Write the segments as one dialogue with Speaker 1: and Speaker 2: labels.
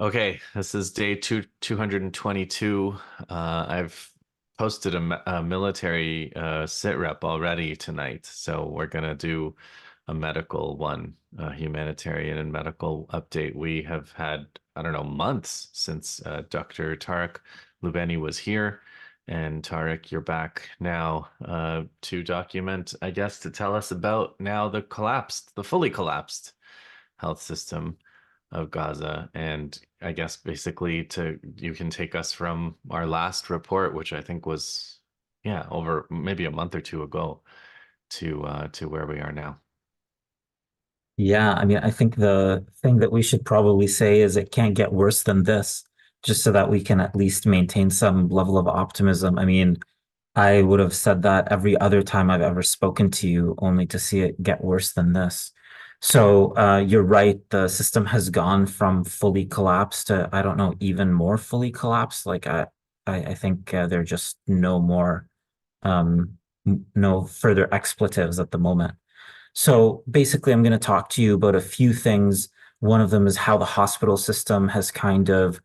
Speaker 1: Okay, this is day 222. I've posted a military sit rep already tonight, so we're gonna do a medical one, a humanitarian and medical update. We have had, I don't know, months since Dr. Tarek Loubani was here. And Tarek, you're back now to document, I guess, to tell us about now the fully collapsed health system of Gaza. And I guess basically you can take us from our last report, which I think was, yeah, over maybe a month or two ago to where we are now.
Speaker 2: Yeah, I mean, I think the thing that we should probably say is it can't get worse than this, just so that we can at least maintain some level of optimism. I mean, I would have said that every other time I've ever spoken to you, only to see it get worse than this. So you're right, the system has gone from fully collapsed to, I don't know, even more fully collapsed. I think there are just no more, no further expletives at the moment. So basically, I'm going to talk to you about a few things. One of them is how the hospital system has kind of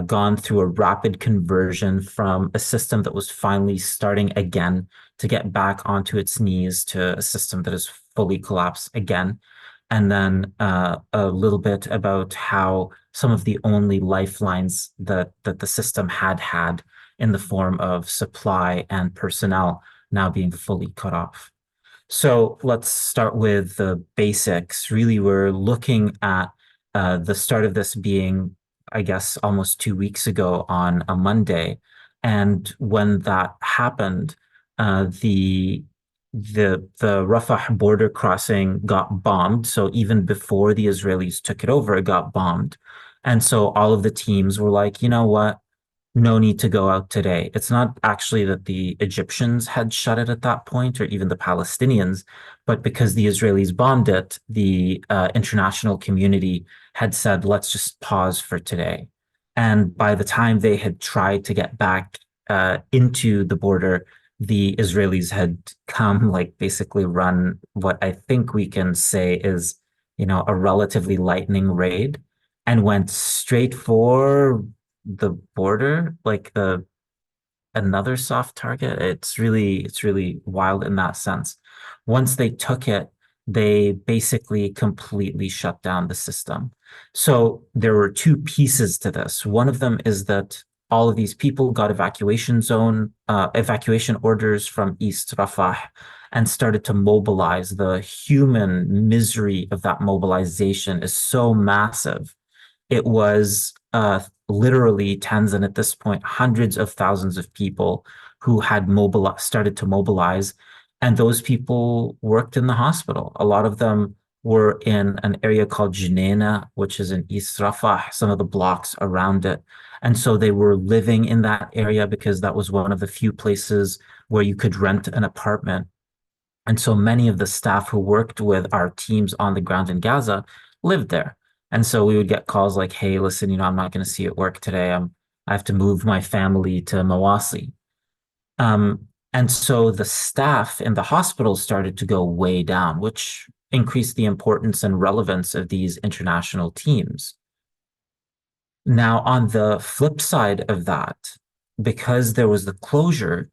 Speaker 2: gone through a rapid conversion from a system that was finally starting again to get back onto its knees to a system that is fully collapsed again. And then a little bit about how some of the only lifelines that the system had in the form of supply and personnel now being fully cut off. So let's start with the basics. Really, we're looking at the start of this being, I guess, almost 2 weeks ago on a Monday. And when that happened, the Rafah border crossing got bombed. So even before the Israelis took it over, it got bombed. And so all of the teams were like, you know what? No need to go out today. It's not actually that the Egyptians had shut it at that point, or even the Palestinians, but because the Israelis bombed it, the international community had said, let's just pause for today. And by the time they had tried to get back into the border, the Israelis had come, like basically run what I think we can say is, a relatively lightning raid and went straight for the border, like the another soft target. It's really wild in that sense. Once they took it, they basically completely shut down the system. So there were two pieces to this. One of them is that all of these people got evacuation orders from East Rafah and started to mobilize. The human misery of that mobilization is so massive. It was literally tens and at this point hundreds of thousands of people who had started to mobilize, and those people worked in the hospital. A lot of them were in an area called Junaina, which is in East Rafah, some of the blocks around it. And so they were living in that area because that was one of the few places where you could rent an apartment. And so many of the staff who worked with our teams on the ground in Gaza lived there. And so we would get calls like, hey, listen, I'm not going to see you at work today. I have to move my family to Mawasi. And so the staff in the hospital started to go way down, which increased the importance and relevance of these international teams. Now, on the flip side of that, because there was the closure,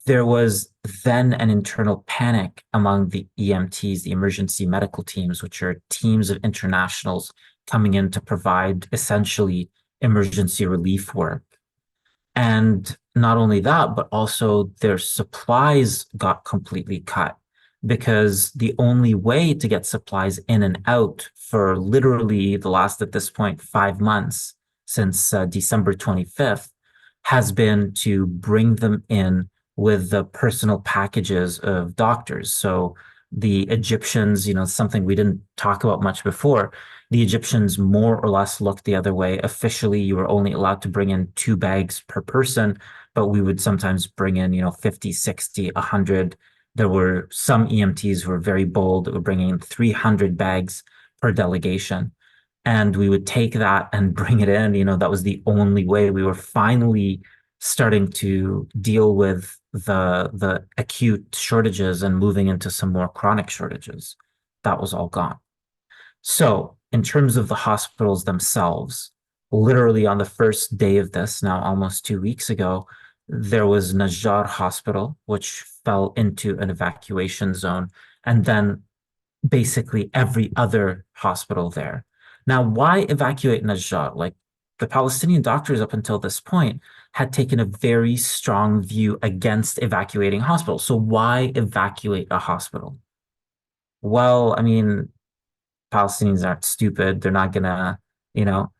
Speaker 2: there was then an internal panic among the EMTs, the emergency medical teams, which are teams of internationals coming in to provide essentially emergency relief work. And not only that, but also their supplies got completely cut because the only way to get supplies in and out for literally the last, at this point, 5 months since December 25th has been to bring them in with the personal packages of doctors. So the Egyptians, something we didn't talk about much before, the Egyptians more or less looked the other way. Officially, you were only allowed to bring in 2 bags per person, but we would sometimes bring in, 50, 60, 100. There were some EMTs who were very bold that were bringing in 300 bags per delegation. And we would take that and bring it in. That was the only way. We were finally starting to deal with the acute shortages and moving into some more chronic shortages. That was all gone. So, in terms of the hospitals themselves, literally on the first day of this, now almost 2 weeks ago, there was Najjar Hospital, which fell into an evacuation zone, and then basically every other hospital there. Now, why evacuate Najjar? Like the Palestinian doctors up until this point had taken a very strong view against evacuating hospitals. So why evacuate a hospital? Well, I mean, Palestinians aren't stupid. They're not gonna, you know,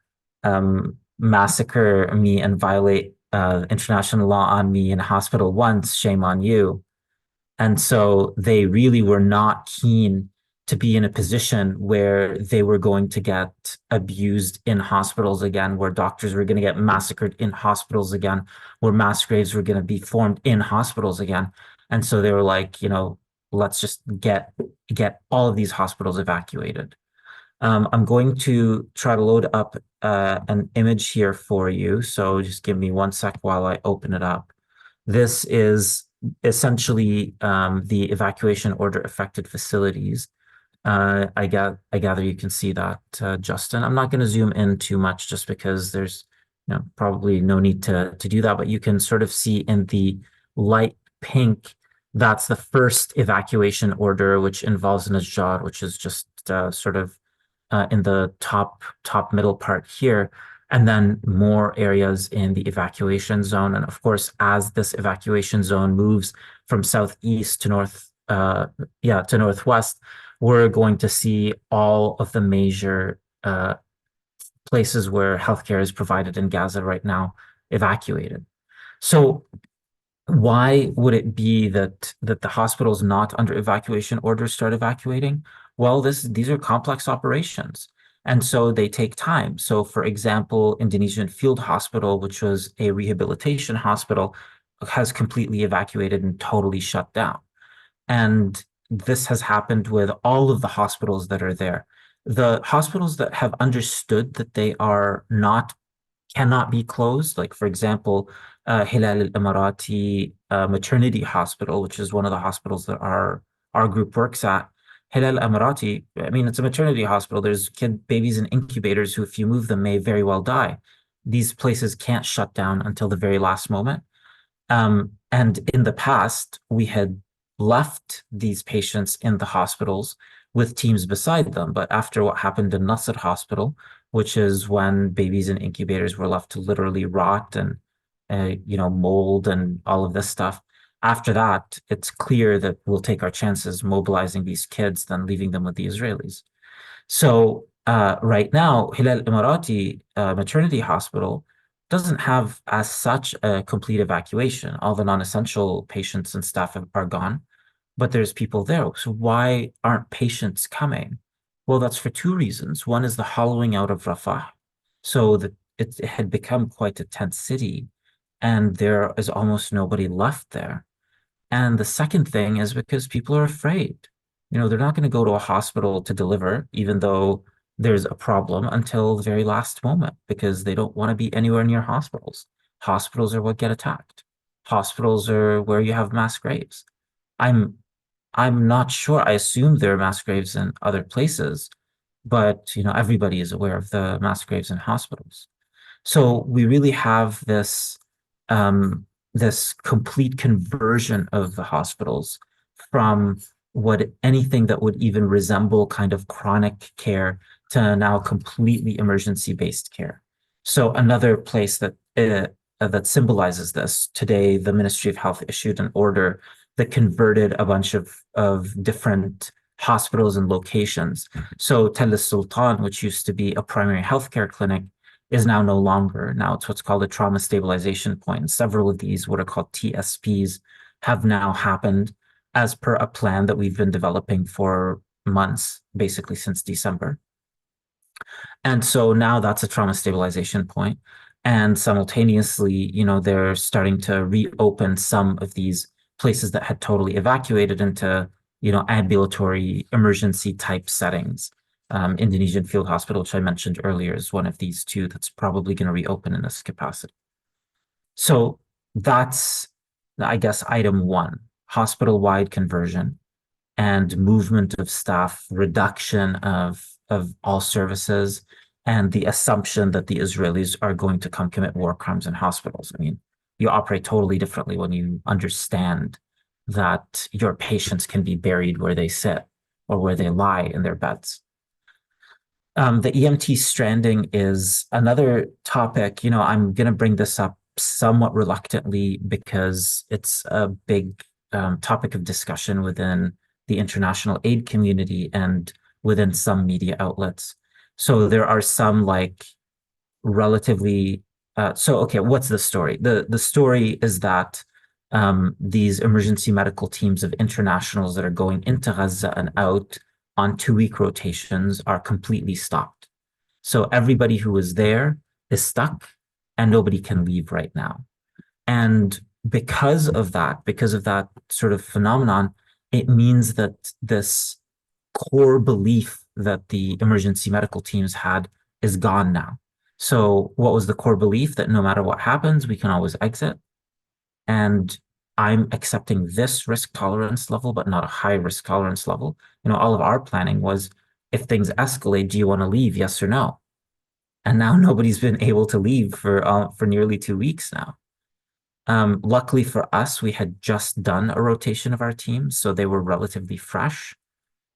Speaker 2: massacre me and violate international law on me in a hospital once. Shame on you. And so they really were not keen to be in a position where they were going to get abused in hospitals again, where doctors were going to get massacred in hospitals again, where mass graves were going to be formed in hospitals again. And so they were like, let's just get all of these hospitals evacuated. I'm going to try to load up an image here for you. So just give me 1 sec while I open it up. This is essentially the evacuation order affected facilities. I gather you can see that, Justin. I'm not going to zoom in too much just because there's probably no need to do that, but you can sort of see in the light pink, that's the first evacuation order, which involves Najjar, which is just sort of in the top middle part here, and then more areas in the evacuation zone. And of course, as this evacuation zone moves from southeast to to northwest, we're going to see all of the major places where healthcare is provided in Gaza right now evacuated. So why would it be that the hospitals not under evacuation orders start evacuating? Well, these are complex operations, and so they take time. So, for example, Indonesian Field Hospital, which was a rehabilitation hospital, has completely evacuated and totally shut down. And this has happened with all of the hospitals that are there. The hospitals that have understood that they are not cannot be closed. Like, for example, Hilal al-Emirati Maternity Hospital, which is one of the hospitals that our group works at. Hilal al-Emirati, I mean, it's a maternity hospital. There's babies in incubators who, if you move them, may very well die. These places can't shut down until the very last moment. And in the past, we had left these patients in the hospitals with teams beside them. But after what happened in Nasser Hospital, which is when babies in incubators were left to literally rot and mold and all of this stuff. After that, it's clear that we'll take our chances mobilizing these kids than leaving them with the Israelis. So right now, Hilal Emirati Maternity Hospital doesn't have as such a complete evacuation. All the non-essential patients and staff are gone, but there's people there. So why aren't patients coming? Well, that's for two reasons. One is the hollowing out of Rafah. So that it had become quite a tent city, and there is almost nobody left there. And the second thing is because people are afraid. They're not going to go to a hospital to deliver, even though there's a problem, until the very last moment, because they don't want to be anywhere near hospitals. Hospitals are what get attacked. Hospitals are where you have mass graves. I'm I'm not sure. I assume there are mass graves in other places, but everybody is aware of the mass graves in hospitals. So we really have this complete conversion of the hospitals from what anything that would even resemble kind of chronic care to now completely emergency-based care. So another place that symbolizes this today, the Ministry of Health issued an order that converted a bunch of different hospitals and locations. So Tel Sultan, which used to be a primary healthcare clinic, is now no longer. Now it's what's called a trauma stabilization point. And several of these, what are called TSPs, have now happened as per a plan that we've been developing for months, basically since December. And so now that's a trauma stabilization point. And simultaneously, they're starting to reopen some of these places that had totally evacuated into, ambulatory emergency type settings. Indonesian Field Hospital, which I mentioned earlier, is one of these two that's probably going to reopen in this capacity. So that's, I guess, item one, hospital-wide conversion and movement of staff, reduction of all services, and the assumption that the Israelis are going to come commit war crimes in hospitals. I mean, you operate totally differently when you understand that your patients can be buried where they sit or where they lie in their beds. The EMT stranding is another topic. I'm going to bring this up somewhat reluctantly because it's a big topic of discussion within the international aid community and within some media outlets. So there are some like relatively. Okay, what's the story? The story is that these emergency medical teams of internationals that are going into Gaza and out on 2-week rotations are completely stopped. So everybody who is there is stuck and nobody can leave right now. And because of that sort of phenomenon, it means that this core belief that the emergency medical teams had is gone now. So what was the core belief? That no matter what happens, we can always exit. And I'm accepting this risk tolerance level, but not a high risk tolerance level. All of our planning was, if things escalate, do you want to leave? Yes or no? And now nobody's been able to leave for nearly 2 weeks now. Luckily for us, we had just done a rotation of our teams, so they were relatively fresh.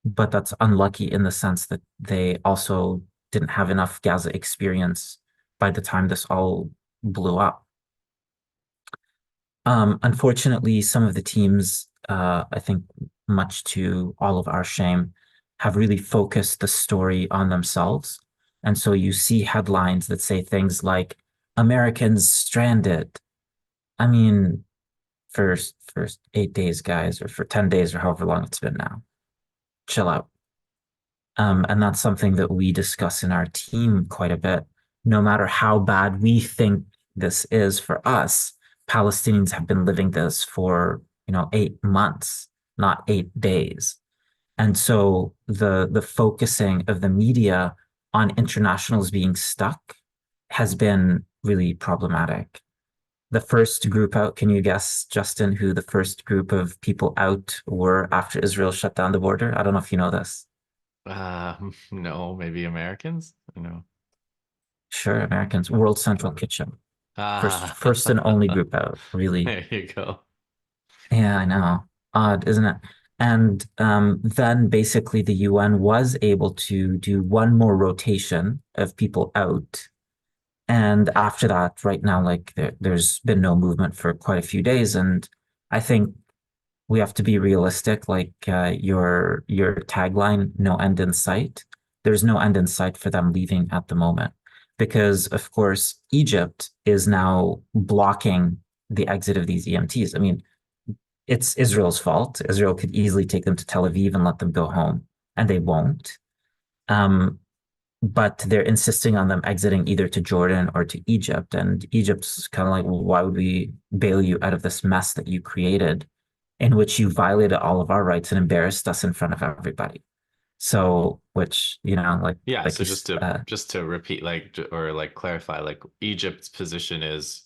Speaker 2: But that's unlucky in the sense that they also didn't have enough Gaza experience by the time this all blew up. Unfortunately, some of the teams, I think, much to all of our shame, have really focused the story on themselves. And so you see headlines that say things like Americans stranded. I mean, for 8 days, guys, or for 10 days, or however long it's been now. Chill out. And that's something that we discuss in our team quite a bit. No matter how bad we think this is for us, Palestinians have been living this for, 8 months, not 8 days. And so the focusing of the media on internationals being stuck has been really problematic. The first group out, can you guess, Justin, who the first group of people out were after Israel shut down the border? I don't know if you know this.
Speaker 1: No, maybe Americans?
Speaker 2: Sure, Americans, World Central Kitchen. First,
Speaker 1: Ah,
Speaker 2: first and only group out, really.
Speaker 1: there you go.
Speaker 2: Yeah, I know. Odd, isn't it? And then basically the UN was able to do one more rotation of people out. And after that, right now, like there's been no movement for quite a few days. And I think we have to be realistic. Like your tagline, "No end in sight." There's no end in sight for them leaving at the moment, because of course Egypt is now blocking the exit of these EMTs. I mean, it's Israel's fault. Israel could easily take them to Tel Aviv and let them go home, and they won't. Um, but they're insisting on them exiting either to Jordan or to Egypt. And Egypt's kind of like, well, why would we bail you out of this mess that you created, in which you violated all of our rights and embarrassed us in front of everybody? So, which,
Speaker 1: Yeah,
Speaker 2: like
Speaker 1: so
Speaker 2: you,
Speaker 1: just to repeat, or like clarify, like Egypt's position is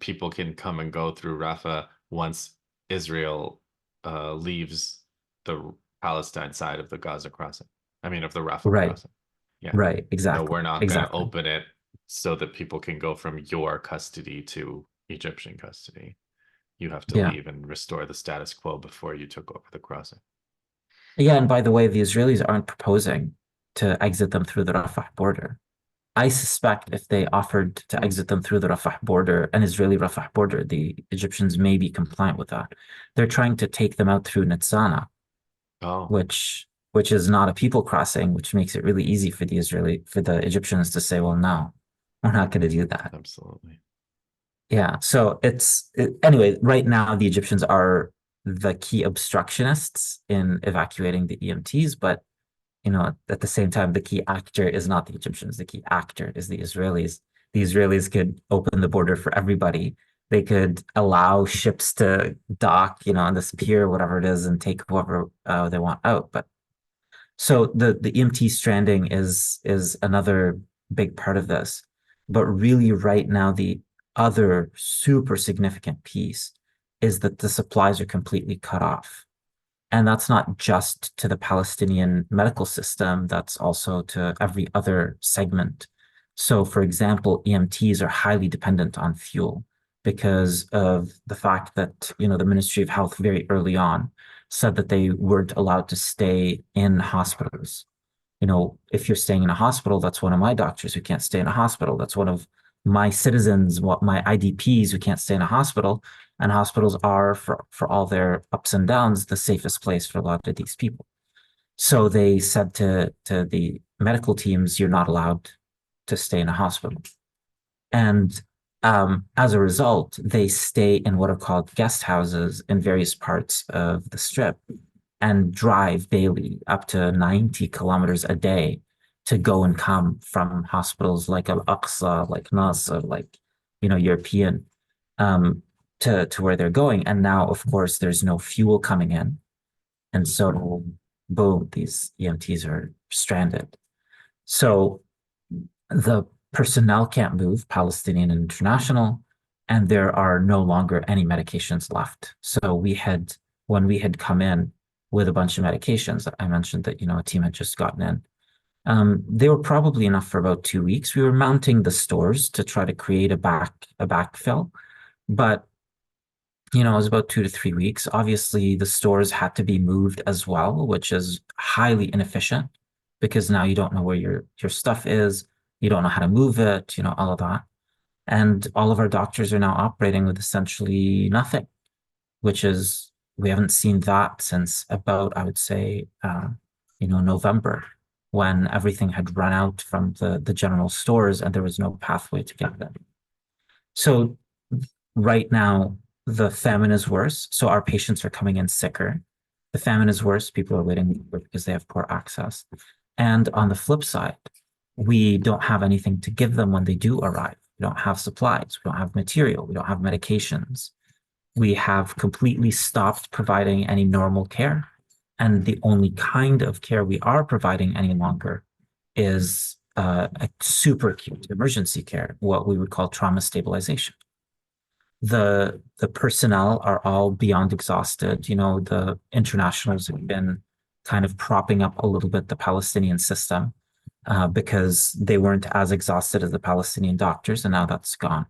Speaker 1: people can come and go through Rafah once Israel leaves the Palestine side of the Gaza crossing. I mean, of the Rafah
Speaker 2: right,
Speaker 1: crossing. Yeah.
Speaker 2: right,
Speaker 1: So
Speaker 2: exactly,
Speaker 1: we're not going to
Speaker 2: exactly.
Speaker 1: open it so that people can go from your custody to Egyptian custody. You have to
Speaker 2: Yeah.
Speaker 1: leave and restore the status quo before you took over the crossing.
Speaker 2: Yeah. And by the way, the Israelis aren't proposing to exit them through the Rafah border. I suspect if they offered to
Speaker 1: Hmm.
Speaker 2: exit them through the Rafah border, an Israeli Rafah border, the Egyptians may be compliant with that. They're trying to take them out through Nitzana,
Speaker 1: Oh,
Speaker 2: which is not a people crossing, which makes it really easy for the Egyptians to say, well, no, we're not going to do that.
Speaker 1: absolutely.
Speaker 2: Yeah. So anyway, right now the Egyptians are the key obstructionists in evacuating the EMTs, but at the same time, the key actor is not the Egyptians. The key actor is the Israelis. The Israelis could open the border for everybody. They could allow ships to dock, on this pier, whatever it is, and take whoever they want out. But so the EMT stranding is another big part of this. But really, right now, the other super significant piece is that the supplies are completely cut off. And that's not just to the Palestinian medical system, that's also to every other segment. So, for example, EMTs are highly dependent on fuel because of the fact that, the Ministry of Health very early on said that they weren't allowed to stay in hospitals. If you're staying in a hospital, that's one of my doctors who can't stay in a hospital. That's one of my citizens, what my IDPs who can't stay in a hospital. And hospitals are, for all their ups and downs, the safest place for a lot of these people. So they said to the medical teams, you're not allowed to stay in a hospital. And as a result, they stay in what are called guest houses in various parts of the strip and drive daily up to 90 kilometers a day to go and come from hospitals like Al Aqsa, like Nasser, like, European, um, to where they're going. And now, of course, there's no fuel coming in. And so, boom, these EMTs are stranded. So the personnel can't move, Palestinian and international, and there are no longer any medications left. So when we had come in with a bunch of medications, I mentioned that, a team had just gotten in. They were probably enough for about 2 weeks. We were mounting the stores to try to create a backfill, but it was about 2 to 3 weeks. Obviously, the stores had to be moved as well, which is highly inefficient because now you don't know where your stuff is, you don't know how to move it, all of that. And all of our doctors are now operating with essentially nothing, which is we haven't seen that since about, I would say, November, when everything had run out from the general stores and there was no pathway to get them. So right now, the famine is worse. So our patients are coming in sicker. The famine is worse. People are waiting because they have poor access. And on the flip side, we don't have anything to give them when they do arrive. We don't have supplies. We don't have material. We don't have medications. We have completely stopped providing any normal care. And the only kind of care we are providing any longer is a super acute emergency care, what we would call trauma stabilization. The personnel are all beyond exhausted. The internationals have been kind of propping up a little bit the Palestinian system because they weren't as exhausted as the Palestinian doctors, and now that's gone.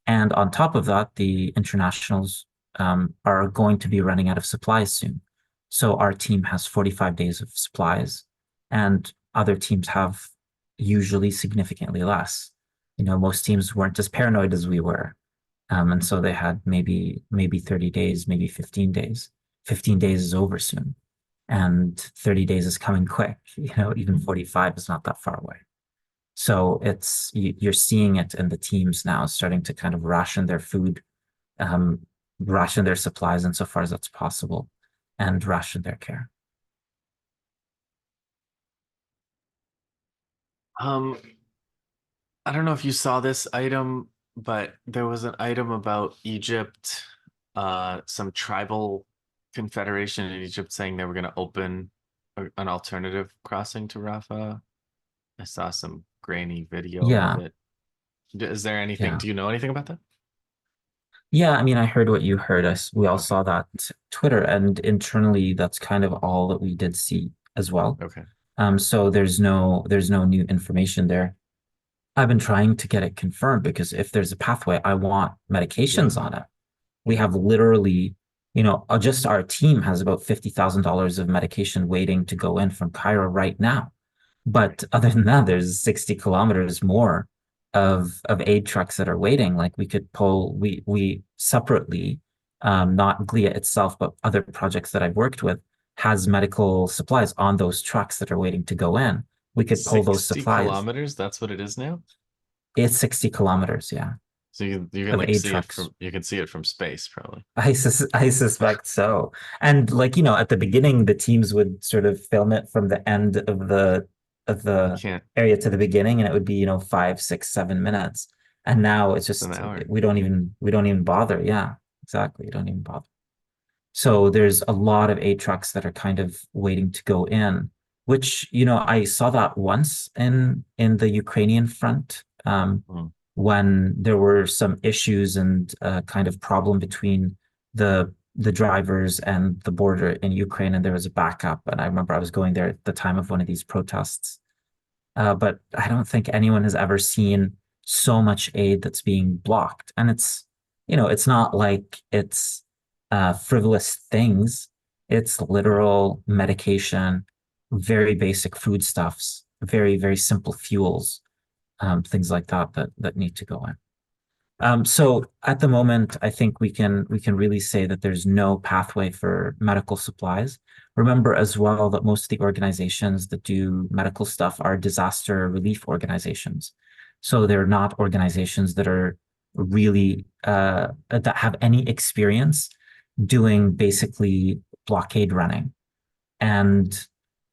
Speaker 2: And on top of that, the internationals are going to be running out of supplies soon. So our team has 45 days of supplies, and other teams have usually significantly less. Most teams weren't as paranoid as we were. And so they had maybe 30 days, maybe 15 days. 15 days is over soon. And 30 days is coming quick. Even 45 is not that far away. So you're seeing it in the teams now starting to kind of ration their food, ration their supplies insofar as that's possible, and ration their care.
Speaker 1: Um, I don't know if you saw this item, but there was an item about Egypt, some tribal confederation in Egypt saying they were going to open an alternative crossing to Rafah. I saw some grainy video of
Speaker 2: Yeah,
Speaker 1: it. Is there anything,
Speaker 2: yeah.
Speaker 1: do you know anything about that?
Speaker 2: Yeah, I mean, I heard what you heard. We all
Speaker 1: Okay.
Speaker 2: saw that Twitter, and internally, that's kind of all that we did see as well.
Speaker 1: Okay.
Speaker 2: So there's no new information there. I've been trying to get it confirmed because if there's a pathway, I want
Speaker 1: Yeah.
Speaker 2: medications on it. We have literally, just our team has about $50,000 of medication waiting to go in from Cairo right now. But other than that, there's 60 kilometers more of aid trucks that are waiting. Like we could pull, we separately, not GLIA itself, but other projects that I've worked with, has medical supplies on those trucks that are waiting to go in. We could pull those
Speaker 1: 60
Speaker 2: supplies.
Speaker 1: kilometers, that's what it is now?
Speaker 2: It's 60 kilometers, yeah,
Speaker 1: So you can
Speaker 2: of
Speaker 1: like
Speaker 2: aid
Speaker 1: see it
Speaker 2: trucks.
Speaker 1: from you can see it from space probably.
Speaker 2: I suspect so. And like, at the beginning, the teams would sort of film it from the end of
Speaker 1: You
Speaker 2: the
Speaker 1: can't,
Speaker 2: area to the beginning, and it would be, 5, 6, 7 minutes. And now it's
Speaker 1: it's an
Speaker 2: just
Speaker 1: hour.
Speaker 2: we don't even bother. Yeah, exactly. We don't even bother. So there's a lot of aid trucks that are kind of waiting to go in, which, I saw that once in the Ukrainian front, when there were some issues and kind of problem between the the drivers and the border in Ukraine, and there was a backup. And I remember I was going there at the time of one of these protests. But I don't think anyone has ever seen so much aid that's being blocked. And it's not like it's frivolous things. It's
Speaker 1: Yeah.
Speaker 2: literal medication, very basic foodstuffs, very, very simple fuels, things like that need to go in. So at the moment, I think we can really say that there's no pathway for medical supplies. Remember as well that most of the organizations that do medical stuff are disaster relief organizations. So they're not organizations that are really that have any experience doing basically blockade running. And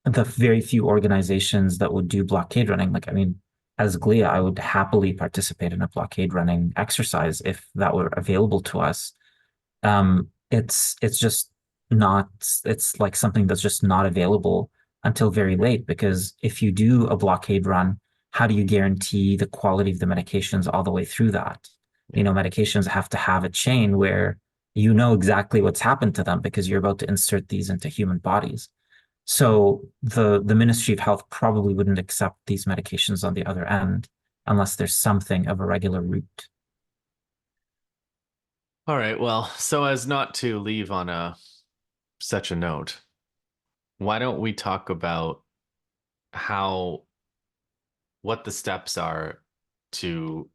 Speaker 2: the very few organizations that would do blockade running, like, I mean, as Glia, I would happily participate in a blockade running exercise if that were available to us. It's just not, it's like something that's just not available until very late, because if you do a blockade run, how do you guarantee the quality of the medications all the way through that? You
Speaker 1: Yeah.
Speaker 2: know, medications have to have a chain where you know exactly what's happened to them because you're about to insert these into human bodies. So the Ministry of Health probably wouldn't accept these medications on the other end unless there's something of a regular route.
Speaker 1: All right. Well, so as not to leave on a such a note, why don't we talk about how what the steps are to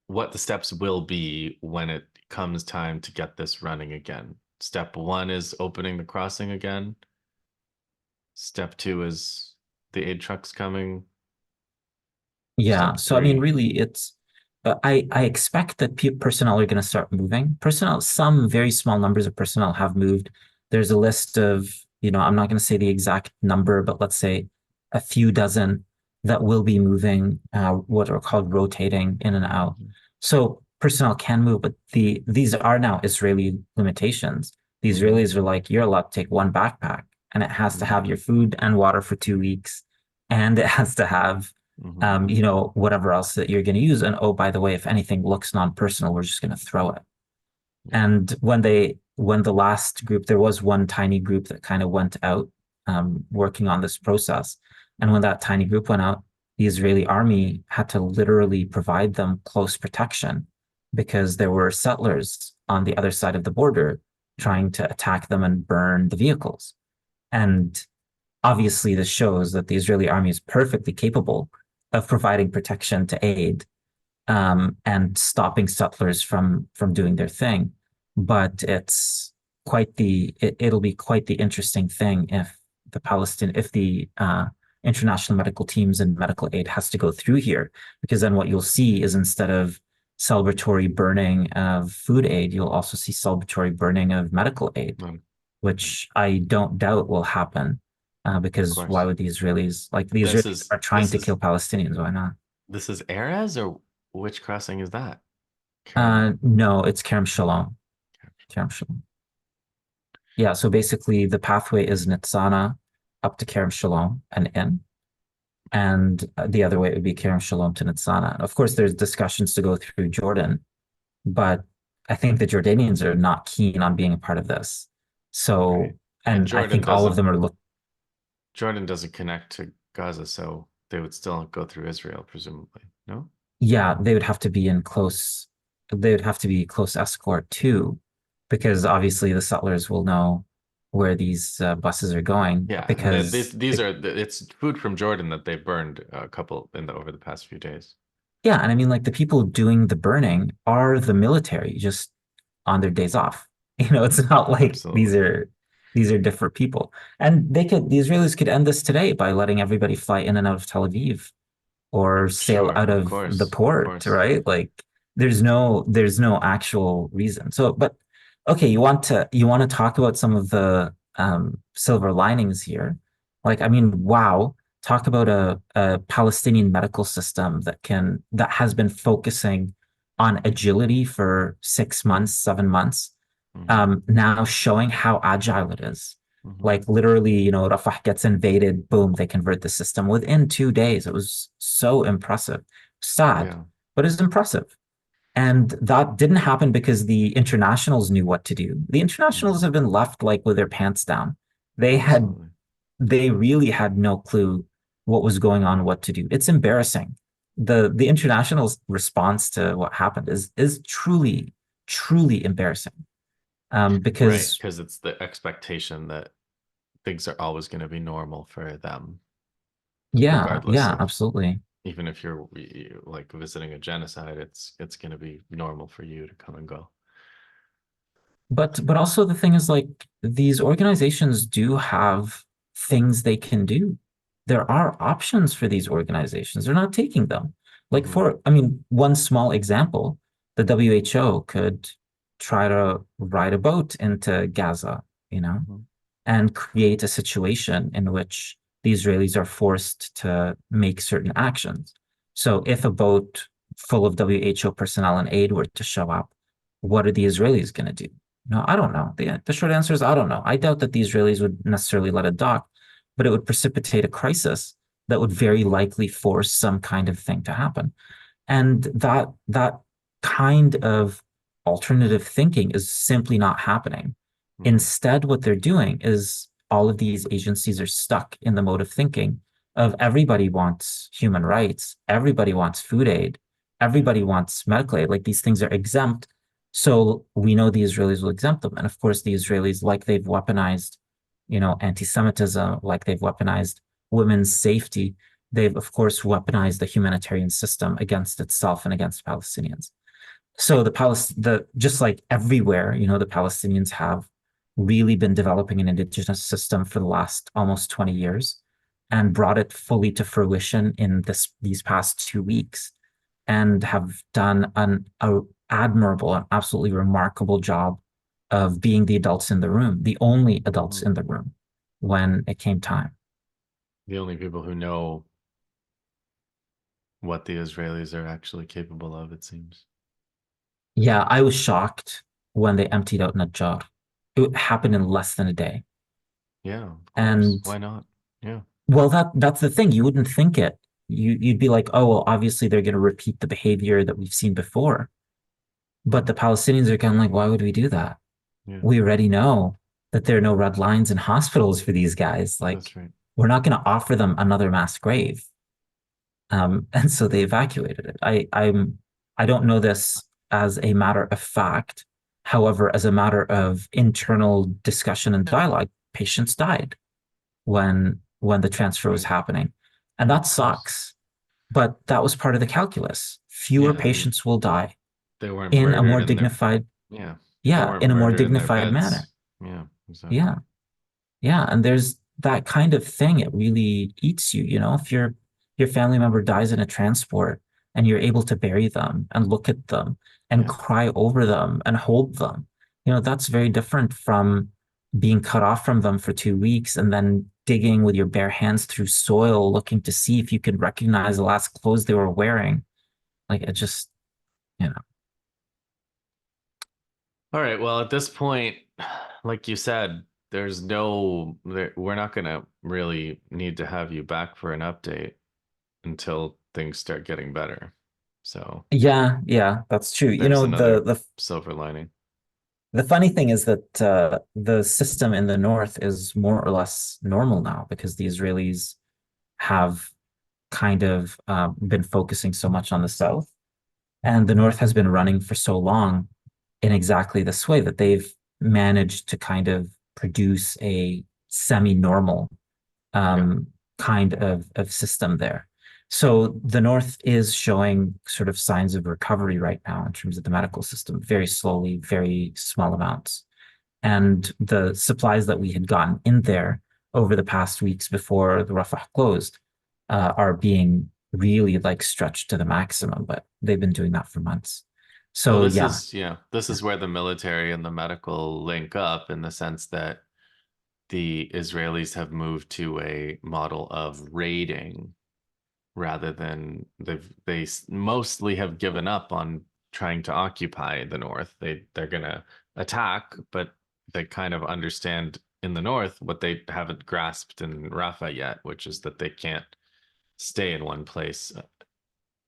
Speaker 1: what the steps will be when it comes time to get this running again. Step one is opening the crossing again. Step two is the aid trucks coming.
Speaker 2: Yeah.
Speaker 1: Step
Speaker 2: So I mean,
Speaker 1: three.
Speaker 2: really, it's I expect that personnel are going to start moving. Personnel, some very small numbers of personnel have moved. There's a list of, I'm not going to say the exact number, but let's say a few dozen that will be moving, what are called rotating in and out.
Speaker 1: Mhm.
Speaker 2: So personnel can move, but these are now Israeli limitations. The
Speaker 1: Mhm.
Speaker 2: Israelis are like, you're allowed to take one backpack, and it has to have
Speaker 1: Mhm.
Speaker 2: your food and water for 2 weeks, and it has to have
Speaker 1: Mhm.
Speaker 2: whatever else that you're going to use. And oh, by the way, if anything looks non-personal, we're just going to throw it.
Speaker 1: Yeah.
Speaker 2: And when the last group, there was one tiny group that kind of went out, working on this process. And when that tiny group went out, the Israeli army had to literally provide them close protection because there were settlers on the other side of the border
Speaker 1: Mhm.
Speaker 2: trying to attack them and burn the vehicles. And obviously, this shows that the Israeli army is perfectly capable of providing protection to aid, and stopping settlers from doing their thing. But it'll be quite the interesting thing if the international medical teams and medical aid has to go through here, because then what you'll see is, instead of celebratory burning of food aid, you'll also see celebratory burning of medical aid,
Speaker 1: Um, yeah,
Speaker 2: which I don't doubt will happen.
Speaker 1: of
Speaker 2: Because why
Speaker 1: course.
Speaker 2: would the
Speaker 1: This
Speaker 2: Israelis
Speaker 1: is
Speaker 2: are trying
Speaker 1: this
Speaker 2: to
Speaker 1: is
Speaker 2: kill Palestinians? Why not?
Speaker 1: this is Erez, or which crossing is that? Kerem.
Speaker 2: No, it's Kerem Shalom. Kerem Shalom. Yeah, so basically the pathway is Nitzana up to Kerem Shalom and in, and the other way would be Kerem Shalom to Nitzana. Of course, there's discussions to go through Jordan, but I think the Jordanians are not keen on being a part of this.
Speaker 1: Right.
Speaker 2: So,
Speaker 1: And
Speaker 2: and I think all of them are look.
Speaker 1: Jordan doesn't connect to Gaza, so they would still go through Israel, presumably. No?
Speaker 2: Yeah, they would have to be in close. They would have to be close escort too, because obviously the settlers will know where these buses are going.
Speaker 1: Yeah, and
Speaker 2: Because
Speaker 1: these are it's food from Jordan that they burned a couple in the over the past few days.
Speaker 2: yeah, and I mean, like, the people doing the burning are the military, just on their days off. It's not like these
Speaker 1: Absolutely.
Speaker 2: are these are different people. And the Israelis could end this today by letting everybody fly in and out of Tel Aviv or sail
Speaker 1: Sure,
Speaker 2: out
Speaker 1: of
Speaker 2: of the
Speaker 1: course, of
Speaker 2: port,
Speaker 1: course.
Speaker 2: right? Like, there's no actual reason. So, but okay, you want to talk about some of the silver linings here. Like, I mean, wow, talk about a Palestinian medical system that has been focusing on agility for 6 months, 7 months,
Speaker 1: Hmm.
Speaker 2: now showing how agile it is.
Speaker 1: Hmm.
Speaker 2: Like, literally, Rafah gets invaded, boom, they convert the system within 2 days. It was so impressive. Sad,
Speaker 1: Yeah.
Speaker 2: but it's impressive. And that didn't happen because the internationals knew what to do. The internationals
Speaker 1: Hmm.
Speaker 2: have been left like with their pants down. They had
Speaker 1: Absolutely.
Speaker 2: they really had no clue what was going on, what to do. It's embarrassing. The international's response to what happened is truly, truly embarrassing.
Speaker 1: Right,
Speaker 2: Because
Speaker 1: because it's the expectation that things are always going to be normal for them,
Speaker 2: yeah,
Speaker 1: regardless
Speaker 2: yeah,
Speaker 1: of,
Speaker 2: absolutely.
Speaker 1: even if you're like visiting a genocide, it's going to be normal for you to come and go.
Speaker 2: But also the thing is like these organizations do have things they can do. There are options for these organizations. They're not taking them. Like
Speaker 1: Hmm.
Speaker 2: for, I mean, one small example, the WHO could try to ride a boat into Gaza, you know,
Speaker 1: Hmm.
Speaker 2: and create a situation in which the Israelis are forced to make certain actions. So if a boat full of WHO personnel and aid were to show up, what are the Israelis going to do? No, I don't know. The short answer is I don't know. I doubt that the Israelis would necessarily let it dock, but it would precipitate a crisis that would very likely force some kind of thing to happen. And that kind of alternative thinking is simply not happening.
Speaker 1: Hmm.
Speaker 2: Instead, what they're doing is all of these agencies are stuck in the mode of thinking of everybody wants human rights, everybody wants food aid,
Speaker 1: Yeah.
Speaker 2: everybody wants medical aid. Like these things are exempt. So we know the Israelis will exempt them. And of course, the Israelis, like they've weaponized, anti-Semitism, like they've weaponized women's safety, they've of course weaponized the humanitarian system against itself and against Palestinians. So the just like everywhere, the Palestinians have really been developing an indigenous system for the last almost 20 years and brought it fully to fruition in these past 2 weeks and have done an admirable and absolutely remarkable job of being the adults in the room, the only adults
Speaker 1: Hmm.
Speaker 2: in the room when it came time.
Speaker 1: The only people who know what the Israelis are actually capable of, it seems.
Speaker 2: Yeah, I was shocked when they emptied out Najjar. It happened in less than a day.
Speaker 1: Yeah, of course.
Speaker 2: And
Speaker 1: Why not? Yeah.
Speaker 2: well, that's the thing. You wouldn't think it. You'd be like, oh, well, obviously they're going to repeat the behavior that we've seen before. But the Palestinians are kind of like, why would we do that?
Speaker 1: Yeah,
Speaker 2: We already know that there are no red lines in hospitals for these guys. Like,
Speaker 1: that's right.
Speaker 2: we're not going to offer them another mass grave. And so they evacuated it. I don't know this as a matter of fact. However, as a matter of internal discussion and dialogue, patients died when the transfer was
Speaker 1: Right.
Speaker 2: happening. And that
Speaker 1: Of course.
Speaker 2: sucks. But that was part of the calculus. Fewer
Speaker 1: Yeah, I mean,
Speaker 2: patients will die
Speaker 1: they weren't
Speaker 2: in a
Speaker 1: murdered
Speaker 2: more
Speaker 1: in their,
Speaker 2: dignified,
Speaker 1: yeah, they
Speaker 2: yeah,
Speaker 1: weren't
Speaker 2: in a more
Speaker 1: murdered in their
Speaker 2: dignified manner.
Speaker 1: beds. Yeah, exactly.
Speaker 2: Yeah. Yeah, and there's that kind of thing. It really eats you, if your family member dies in a transport and you're able to bury them and look at them and
Speaker 1: Yeah.
Speaker 2: cry over them and hold them. That's very different from being cut off from them for 2 weeks and then digging with your bare hands through soil, looking to see if you can recognize the last clothes they were wearing. Like it just, you know.
Speaker 1: All right. Well, at this point, like you said, we're not going to really need to have you back for an update until things start getting better. So
Speaker 2: Yeah, yeah, that's true.
Speaker 1: there's
Speaker 2: The
Speaker 1: another
Speaker 2: the
Speaker 1: silver lining.
Speaker 2: The funny thing is that the system in the north is more or less normal now because the Israelis have kind of been focusing so much on the south. And the north has been running for so long in exactly this way that they've managed to kind of produce a semi-normal
Speaker 1: Yeah.
Speaker 2: um, kind of system there. So the North is showing sort of signs of recovery right now in terms of the medical system, very slowly, very small amounts. And the supplies that we had gotten in there over the past weeks before the Rafah closed are being really like stretched to the maximum, but they've been doing that for months.
Speaker 1: Well,
Speaker 2: So yeah,
Speaker 1: this
Speaker 2: yeah,
Speaker 1: is where the military and the medical link up in the sense that the Israelis have moved to a model of raiding rather than mostly have given up on trying to occupy the north. They're gonna attack, but they kind of understand in the north what they haven't grasped in Rafah yet, which is that they can't stay in one place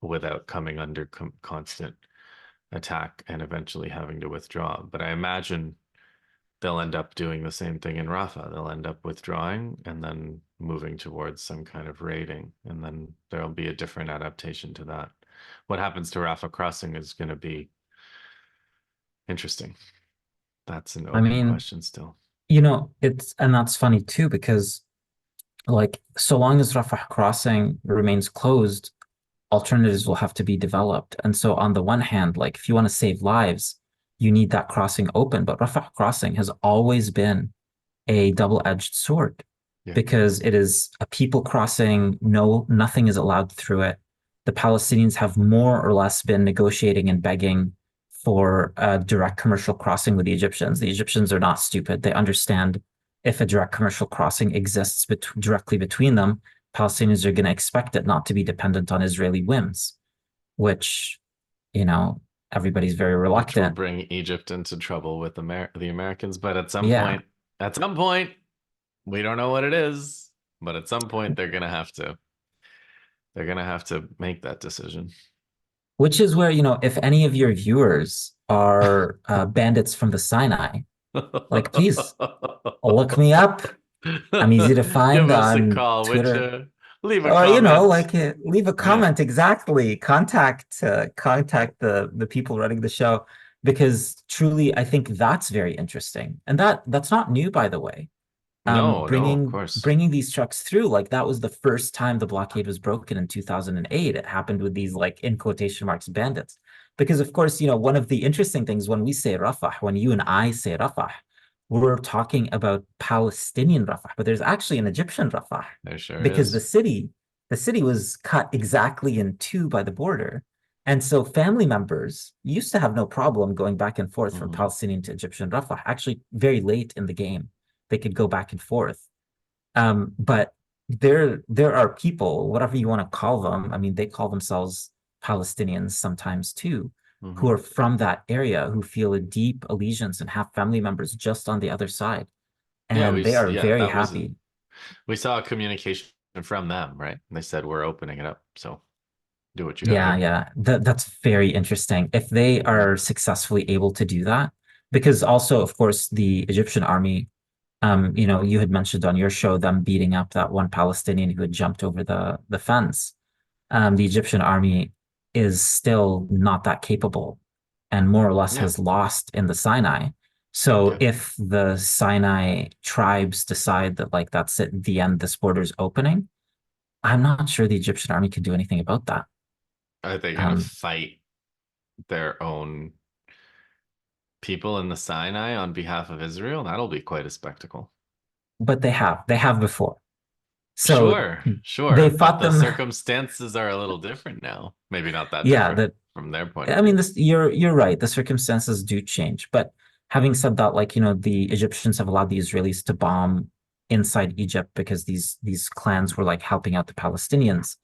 Speaker 1: without coming under constant attack and eventually having to withdraw. But I imagine they'll end up doing the same thing in Rafah. They'll end up withdrawing and then moving towards some kind of raiding, and then there'll be a different adaptation to that. What happens to Rafah Crossing is going to be interesting. That's an
Speaker 2: I
Speaker 1: open
Speaker 2: mean,
Speaker 1: question still.
Speaker 2: and that's funny too, because like so long as Rafah Crossing remains closed, alternatives will have to be developed. And so on the one hand, like if you want to save lives, you need that crossing open. But Rafah Crossing has always been a double-edged sword
Speaker 1: Yeah.
Speaker 2: because it is a people crossing. No, nothing is allowed through it. The Palestinians have more or less been negotiating and begging for a direct commercial crossing with the Egyptians. The Egyptians are not stupid. They understand if a direct commercial crossing exists directly between them, Palestinians are going to expect it not to be dependent on Israeli whims, which, you know, everybody's very
Speaker 1: Which will
Speaker 2: reluctant.
Speaker 1: bring Egypt into trouble with the Americans. But
Speaker 2: Yeah,
Speaker 1: at some point, we don't know what it is, but at some point they're gonna have to make that decision.
Speaker 2: which is where, if any of your viewers are bandits from the Sinai, like, please look me up. I'm easy to
Speaker 1: Give
Speaker 2: find
Speaker 1: us a
Speaker 2: on
Speaker 1: call, would
Speaker 2: Twitter.
Speaker 1: you? Leave a
Speaker 2: Or,
Speaker 1: comment.
Speaker 2: like leave a
Speaker 1: Yeah.
Speaker 2: comment exactly. Contact the people running the show because truly I think that's very interesting. And that's not new, by the way.
Speaker 1: No, no, of
Speaker 2: Bringing
Speaker 1: course.
Speaker 2: bringing these trucks through, like that was the first time the blockade was broken in 2008. It happened with these, like, in quotation marks, bandits. Because of course, one of the interesting things when we say Rafah, when you and I say Rafah, we're talking about Palestinian Rafah, but there's actually an Egyptian Rafah
Speaker 1: There sure
Speaker 2: because
Speaker 1: is.
Speaker 2: the city was cut exactly in two by the border. And so family members used to have no problem going back and forth from
Speaker 1: Hmm.
Speaker 2: Palestinian to Egyptian Rafah, actually very late in the game they could go back and forth. But there are people, whatever you want to call them, I mean, they call themselves Palestinians sometimes too, who
Speaker 1: Hmm.
Speaker 2: are from that area, who feel a deep allegiance and have family members just on the other side.
Speaker 1: Yeah,
Speaker 2: And they are very
Speaker 1: that was
Speaker 2: happy.
Speaker 1: we saw a communication from them, right? And they said we're opening it up. So do what you got to
Speaker 2: Yeah,
Speaker 1: do.
Speaker 2: yeah. That's very interesting. If they
Speaker 1: Yeah.
Speaker 2: are successfully able to do that, because also, of course, the Egyptian army, you had mentioned on your show them beating up that one Palestinian who had jumped over the fence. The Egyptian army is still not that capable and more or less
Speaker 1: Yeah.
Speaker 2: has lost in the Sinai. So
Speaker 1: Yeah.
Speaker 2: if the Sinai tribes decide that, like, that's it, the end, this border's opening, I'm not sure the Egyptian army could do anything about that.
Speaker 1: Are they gonna
Speaker 2: Um,
Speaker 1: fight their own people in the Sinai on behalf of Israel? That'll be quite a spectacle.
Speaker 2: but they have before. So
Speaker 1: Sure,
Speaker 2: they
Speaker 1: sure, but
Speaker 2: fought
Speaker 1: the
Speaker 2: them.
Speaker 1: circumstances are a little different now. Maybe not that
Speaker 2: Yeah,
Speaker 1: different
Speaker 2: that
Speaker 1: from their point of
Speaker 2: I mean,
Speaker 1: view.
Speaker 2: this you're right. The circumstances do change, but having said that, like, the Egyptians have allowed the Israelis to bomb inside Egypt because these clans were like helping out the Palestinians.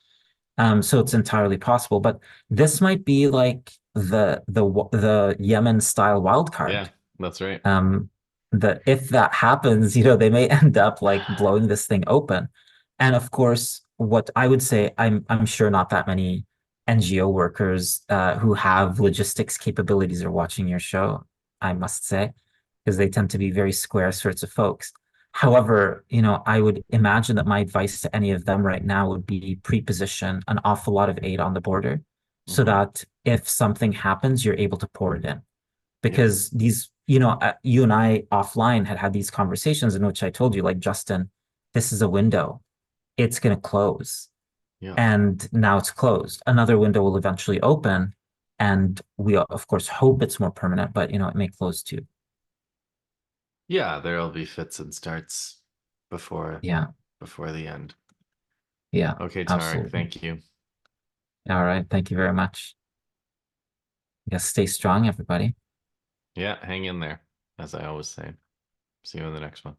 Speaker 2: So it's entirely possible. But this might be like the Yemen style wild
Speaker 1: Yeah,
Speaker 2: card.
Speaker 1: that's right.
Speaker 2: um, that if that happens, they may end up like blowing this thing open. And of course, what I would say, I'm sure not that many NGO workers who have logistics capabilities are watching your show, I must say, because they tend to be very square sorts of folks. However, I would imagine that my advice to any of them right now would be pre-position an awful lot of aid on the border so
Speaker 1: Hmm.
Speaker 2: that if something happens, you're able to pour it in
Speaker 1: Yeah,
Speaker 2: because you and I offline had these conversations in which I told you, like, Justin, this is a window. It's going to close.
Speaker 1: yeah,
Speaker 2: And now it's closed. Another window will eventually open. And we, of course, hope it's more permanent, but, it may close too.
Speaker 1: yeah. There'll be fits and starts before
Speaker 2: Yeah.
Speaker 1: before the end.
Speaker 2: Yeah.
Speaker 1: Okay, Tarek,
Speaker 2: Absolutely.
Speaker 1: thank you.
Speaker 2: All right. Thank you very much. Yes. Stay strong, everybody.
Speaker 1: Yeah, hang in there, as I always say. See you in the next one.